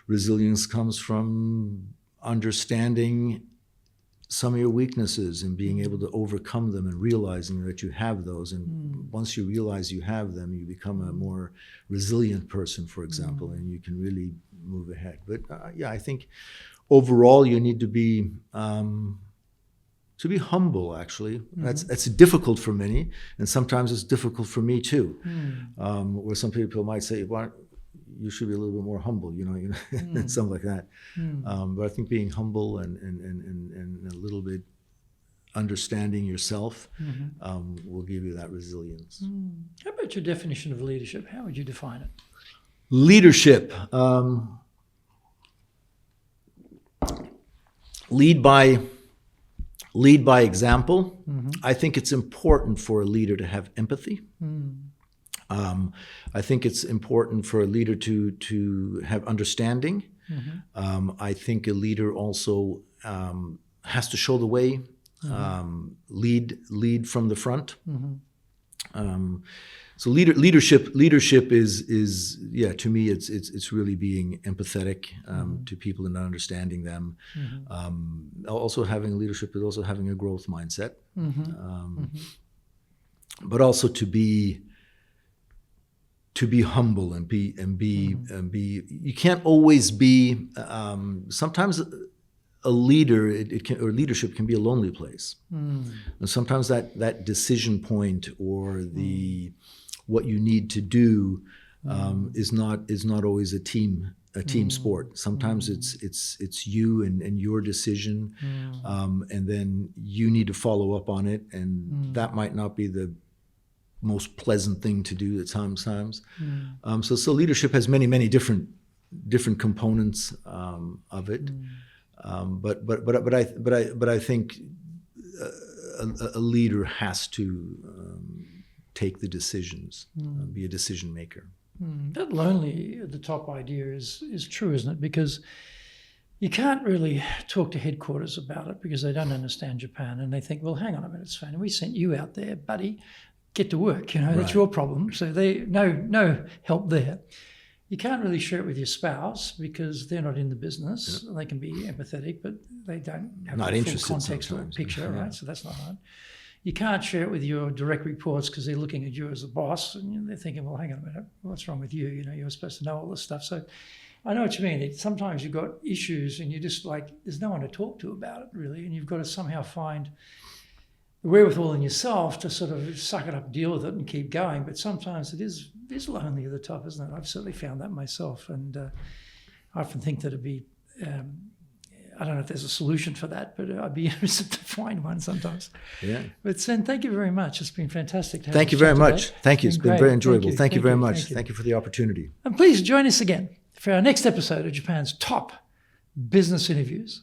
resilience comes from understanding some of your weaknesses and being able to overcome them and realizing that you have those. And once you realize you have them, you become a more resilient person, for example, and you can really move ahead. But I think overall you need to be humble, actually. That's difficult for many, and sometimes it's difficult for me too. Where some people might say, well, you should be a little bit more humble, something like that. But I think being humble and a little bit understanding yourself will give you that resilience. How about your definition of leadership? How would you define it? Leadership. Lead by example. I think it's important for a leader to have empathy. I think it's important for a leader to have understanding. I think a leader also has to show the way, lead from the front. So leadership is to me it's really being empathetic to people and understanding them. Also having leadership is also having a growth mindset, but also to be humble and be you can't always be. Sometimes a leader or leadership can be a lonely place, and sometimes that decision point or what you need to do is not always a team sport. Sometimes it's you and your decision, and then you need to follow up on it, and that might not be the most pleasant thing to do at times. So leadership has many different components of it. But I think a leader has to take the decisions, be a decision maker. That lonely at the top idea is true, isn't it? Because you can't really talk to headquarters about it because they don't understand Japan, and they think, well, hang on a minute, Svein, we sent you out there, buddy. Get to work, that's your problem. So no help there. You can't really share it with your spouse because they're not in the business. They can be empathetic, but they don't have the full context or picture, right? So that's not hard. You can't share it with your direct reports because they're looking at you as a boss and they're thinking, well, hang on a minute, what's wrong with you? You're supposed to know all this stuff. So I know what you mean. Sometimes you've got issues and you're just like, there's no one to talk to about it really, and you've got to somehow find wherewithal in yourself to sort of suck it up, deal with it, and keep going. But sometimes it is lonely at the top, isn't it? I've certainly found that myself, and I often think that it'd be. I don't know if there's a solution for that, but I'd be interested to find one sometimes. Yeah. But Svein, thank you very much. It's been fantastic to have Thank you very much. Today. Thank you. It's been very enjoyable. Thank you very much. Thank you. Thank you for the opportunity. And please join us again for our next episode of Japan's top business interviews.